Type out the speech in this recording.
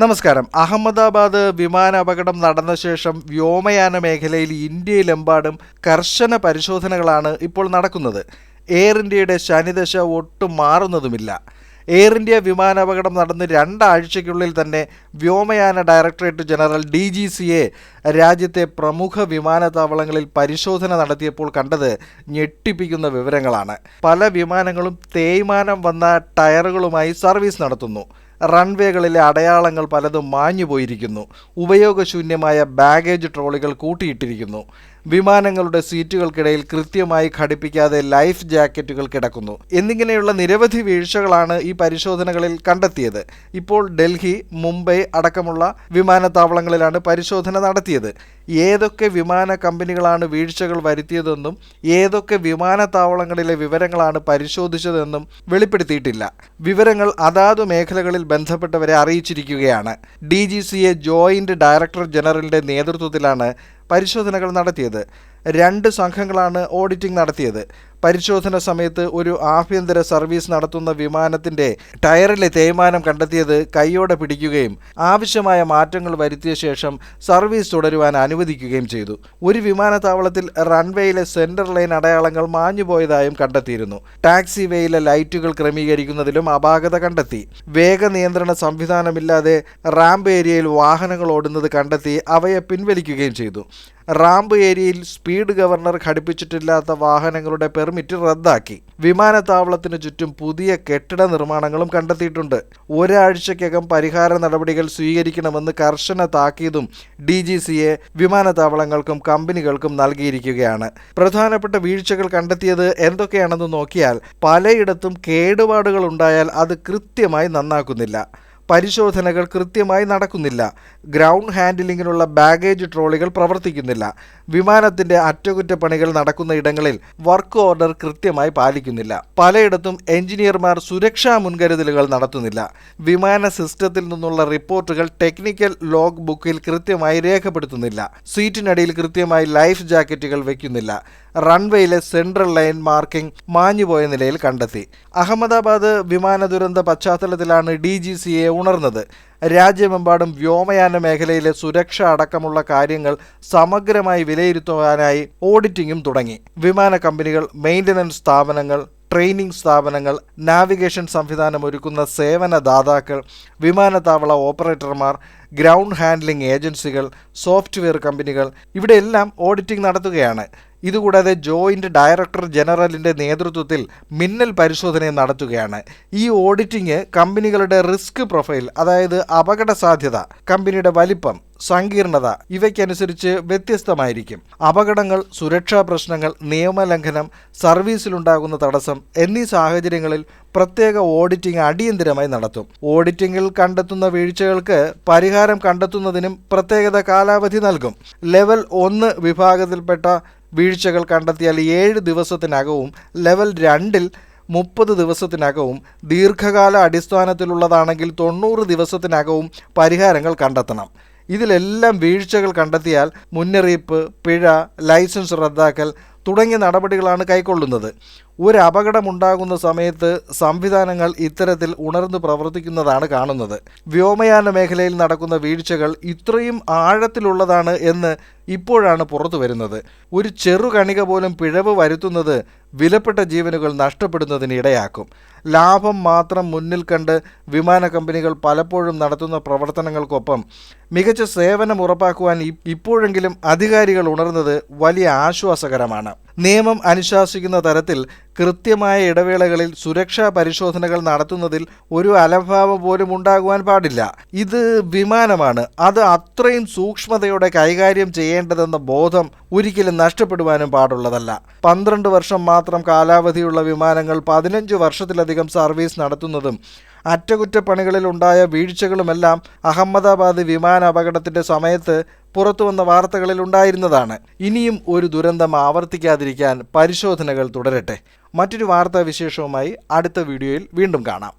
നമസ്കാരം. അഹമ്മദാബാദ് വിമാന അപകടം നടന്ന ശേഷം വ്യോമയാന മേഖലയിൽ ഇന്ത്യയിലെമ്പാടും കർശന പരിശോധനകളാണ് ഇപ്പോൾ നടക്കുന്നത്. എയർ ഇന്ത്യയുടെ ശനിദശ ഒട്ടും മാറുന്നതുമില്ല. എയർ ഇന്ത്യ വിമാനാപകടം നടന്ന് 2 ആഴ്ചയ്ക്കുള്ളിൽ തന്നെ വ്യോമയാന ഡയറക്ടറേറ്റ് ജനറൽ DGCA രാജ്യത്തെ പ്രമുഖ വിമാനത്താവളങ്ങളിൽ പരിശോധന നടത്തിയപ്പോൾ കണ്ടത് ഞെട്ടിപ്പിക്കുന്ന വിവരങ്ങളാണ്. പല വിമാനങ്ങളും തേയ്മാനം വന്ന ടയറുകളുമായി സർവീസ് നടത്തുന്നു. റൺവേകളിലെ അടയാളങ്ങൾ പലതും മാഞ്ഞുപോയിരിക്കുന്നു. ഉപയോഗശൂന്യമായ ബാഗേജ് ട്രോളികൾ കൂട്ടിയിട്ടിരിക്കുന്നു. വിമാനങ്ങളുടെ സീറ്റുകൾക്കിടയിൽ കൃത്യമായി ഘടിപ്പിക്കാതെ ലൈഫ് ജാക്കറ്റുകൾ കിടക്കുന്നു. എന്നിങ്ങനെയുള്ള നിരവധി വീഴ്ചകളാണ് ഈ പരിശോധനകളിൽ കണ്ടെത്തിയത്. ഇപ്പോൾ ഡൽഹി, മുംബൈ അടക്കമുള്ള വിമാനത്താവളങ്ങളിലാണ് പരിശോധന നടത്തിയത്. ഏതൊക്കെ വിമാന കമ്പനികളാണ് വീഴ്ചകൾ വരുത്തിയതെന്നും ഏതൊക്കെ വിമാനത്താവളങ്ങളിലെ വിവരങ്ങളാണ് പരിശോധിച്ചതെന്നും വെളിപ്പെടുത്തിയിട്ടില്ല. വിവരങ്ങൾ അതാതു മേഖലകളിൽ ബന്ധപ്പെട്ടവരെ അറിയിച്ചിരിക്കുകയാണ്. DGCA ജോയിന്റ് ഡയറക്ടർ ജനറലിന്റെ നേതൃത്വത്തിലാണ് പരിശോധനകൾ നടത്തിയത്. 2 സംഘങ്ങളാണ് ഓഡിറ്റിംഗ് നടത്തിയത്. പരിശോധന സമയത്ത് ഒരു ആഭ്യന്തര സർവീസ് നടത്തുന്ന വിമാനത്തിന്റെ ടയറിലെ തേയ്മാനം കണ്ടെത്തിയത് കൈയോടെ പിടിക്കുകയും ആവശ്യമായ മാറ്റങ്ങൾ വരുത്തിയ ശേഷം സർവീസ് തുടരുവാൻ അനുവദിക്കുകയും ചെയ്തു. ഒരു വിമാനത്താവളത്തിൽ റൺവേയിലെ സെൻട്രൽ ലൈൻ അടയാളങ്ങൾ മാഞ്ഞുപോയതായും കണ്ടെത്തിയിരുന്നു. ടാക്സി വേയിലെ ലൈറ്റുകൾ ക്രമീകരിക്കുന്നതിലും അപാകത കണ്ടെത്തി. വേഗ നിയന്ത്രണ സംവിധാനമില്ലാതെ റാമ്പ് ഏരിയയിൽ വാഹനങ്ങൾ ഓടുന്നത് കണ്ടെത്തി അവയെ പിൻവലിക്കുകയും ചെയ്തു. റാമ്പ് ഏരിയയിൽ സ്പീഡ് ഗവർണർ ഘടിപ്പിച്ചിട്ടില്ലാത്ത വാഹനങ്ങളുടെ പെർമിറ്റ് റദ്ദാക്കി. വിമാനത്താവളത്തിന് ചുറ്റും പുതിയ കെട്ടിട നിർമ്മാണങ്ങളും കണ്ടെത്തിയിട്ടുണ്ട്. ഒരാഴ്ചയ്ക്കകം പരിഹാര നടപടികൾ സ്വീകരിക്കണമെന്ന് കർശന താക്കീതും DGCA വിമാനത്താവളങ്ങൾക്കും കമ്പനികൾക്കും നൽകിയിരിക്കുകയാണ്. പ്രധാനപ്പെട്ട വീഴ്ചകൾ കണ്ടെത്തിയത് എന്തൊക്കെയാണെന്ന് നോക്കിയാൽ പലയിടത്തും കേടുപാടുകൾ ഉണ്ടായാൽ അത് കൃത്യമായി നന്നാക്കുന്നില്ല. പരിശോധനകൾ കൃത്യമായി നടക്കുന്നില്ല. ഗ്രൗണ്ട് ഹാൻഡിലിങ്ങിനുള്ള ബാഗേജ് ട്രോളികൾ പ്രവർത്തിക്കുന്നില്ല. വിമാനത്തിന്റെ അറ്റകുറ്റപ്പണികൾ നടക്കുന്ന ഇടങ്ങളിൽ വർക്ക് ഓർഡർ കൃത്യമായി പാലിക്കുന്നില്ല. പലയിടത്തും എഞ്ചിനീയർമാർ സുരക്ഷാ മുൻകരുതലുകൾ നടത്തുന്നില്ല. വിമാന സിസ്റ്റത്തിൽ നിന്നുള്ള റിപ്പോർട്ടുകൾ ടെക്നിക്കൽ ലോഗ് ബുക്കിൽ കൃത്യമായി രേഖപ്പെടുത്തുന്നില്ല. സീറ്റിനടിയിൽ കൃത്യമായി ലൈഫ് ജാക്കറ്റുകൾ വയ്ക്കുന്നില്ല. റൺവേയിലെ സെൻട്രൽ ലൈൻ മാർക്കിംഗ് മാഞ്ഞുപോയ നിലയിൽ കണ്ടെത്തി. അഹമ്മദാബാദ് വിമാന ദുരന്ത പശ്ചാത്തലത്തിലാണ് DGCA ഉണർന്നത്. രാജ്യമെമ്പാടും വ്യോമയാന മേഖലയിലെ സുരക്ഷ അടക്കമുള്ള കാര്യങ്ങൾ സമഗ്രമായി വിലയിരുത്തുവാനായി ഓഡിറ്റിംഗും തുടങ്ങി. വിമാന കമ്പനികൾ, മെയിൻ്റനൻസ് സ്ഥാപനങ്ങൾ, ട്രെയിനിംഗ് സ്ഥാപനങ്ങൾ, നാവിഗേഷൻ സംവിധാനം ഒരുക്കുന്ന സേവനദാതാക്കൾ, വിമാനത്താവള ഓപ്പറേറ്റർമാർ, ഗ്രൗണ്ട് ഹാൻഡ്ലിംഗ് ഏജൻസികൾ, സോഫ്റ്റ്വെയർ കമ്പനികൾ ഇവിടെയെല്ലാം ഓഡിറ്റിംഗ് നടത്തുകയാണ്. ഇതുകൂടാതെ ജോയിന്റ് ഡയറക്ടർ ജനറലിന്റെ നേതൃത്വത്തിൽ മിന്നൽ പരിശോധന നടത്തുകയാണ്. ഈ ഓഡിറ്റിംഗ് കമ്പനികളുടെ റിസ്ക് പ്രൊഫൈൽ, അതായത് അപകട സാധ്യത, കമ്പനിയുടെ വലിപ്പം, സങ്കീർണത ഇവയ്ക്കനുസരിച്ച് വ്യത്യസ്തമായിരിക്കും. അപകടങ്ങൾ, സുരക്ഷാ പ്രശ്നങ്ങൾ, നിയമലംഘനം, സർവീസിലുണ്ടാകുന്ന തടസ്സം എന്നീ സാഹചര്യങ്ങളിൽ പ്രത്യേക ഓഡിറ്റിംഗ് അടിയന്തരമായി നടത്തും. ഓഡിറ്റിംഗിൽ കണ്ടെത്തുന്ന വീഴ്ചകൾക്ക് പരിഹാരം കണ്ടെത്തുന്നതിനും പ്രത്യേകത കാലാവധി നൽകും. ലെവൽ 1 വിഭാഗത്തിൽപ്പെട്ട വീഴ്ചകൾ കണ്ടെത്തിയാൽ 7 ദിവസത്തിനകവും, ലെവൽ 2-ൽ 30 ദിവസത്തിനകവും, ദീർഘകാല അടിസ്ഥാനത്തിലുള്ളതാണെങ്കിൽ 90 ദിവസത്തിനകവും പരിഹാരങ്ങൾ കണ്ടെത്തണം. ഇതിലെല്ലാം വീഴ്ചകൾ കണ്ടെത്തിയാൽ മുന്നറിയിപ്പ്, പിഴ, ലൈസൻസ് റദ്ദാക്കൽ തുടങ്ങിയ നടപടികളാണ് കൈക്കൊള്ളുന്നത്. ഒരു അപകടമുണ്ടാകുന്ന സമയത്ത് സംവിധാനങ്ങൾ ഇത്തരത്തിൽ ഉണർന്നു പ്രവർത്തിക്കുന്നതാണ് കാണുന്നത്. വ്യോമയാന മേഖലയിൽ നടക്കുന്ന വീഴ്ചകൾ ഇത്രയും ആഴത്തിലുള്ളതാണ് എന്ന് ഇപ്പോഴാണ് പുറത്തു വരുന്നത്. ഒരു ചെറുകണിക പോലും പിഴവ് വരുത്തുന്നത് വിലപ്പെട്ട ജീവനുകൾ നഷ്ടപ്പെടുന്നതിന് ഇടയാക്കും. ലാഭം മാത്രം മുന്നിൽ കണ്ട് വിമാന കമ്പനികൾ പലപ്പോഴും നടത്തുന്ന പ്രവർത്തനങ്ങൾക്കൊപ്പം മികച്ച സേവനം ഉറപ്പാക്കുവാൻ ഇപ്പോഴെങ്കിലും അധികാരികൾ ഉണർന്നത് വലിയ ആശ്വാസകരമാണ്. നിയമം അനുശാസിക്കുന്ന തരത്തിൽ കൃത്യമായ ഇടവേളകളിൽ സുരക്ഷാ പരിശോധനകൾ നടത്തുന്നതിൽ ഒരു അലംഭാവം പോലും ഉണ്ടാകുവാൻ പാടില്ല. ഇത് വിമാനമാണ്, അത് അത്രയും സൂക്ഷ്മതയോടെ കൈകാര്യം ചെയ്യേണ്ടതെന്ന ബോധം ഒരിക്കലും നഷ്ടപ്പെടുവാനും പാടുള്ളതല്ല. 12 വർഷം മാത്രം കാലാവധിയുള്ള വിമാനങ്ങൾ 15 വർഷത്തിലധികം സർവീസ് നടത്തുന്നതും അറ്റകുറ്റപ്പണികളിൽ ഉണ്ടായ വീഴ്ചകളുമെല്ലാം അഹമ്മദാബാദ് വിമാന അപകടത്തിന്റെ സമയത്ത് പുറത്തുവന്ന വാർത്തകളിൽ ഉണ്ടായിരുന്നതാണ്. ഇനിയും ഒരു ദുരന്തം ആവർത്തിക്കാതിരിക്കാൻ പരിശോധനകൾ തുടരട്ടെ. മറ്റൊരു വാർത്താ വിശേഷവുമായി അടുത്ത വീഡിയോയിൽ വീണ്ടും കാണാം.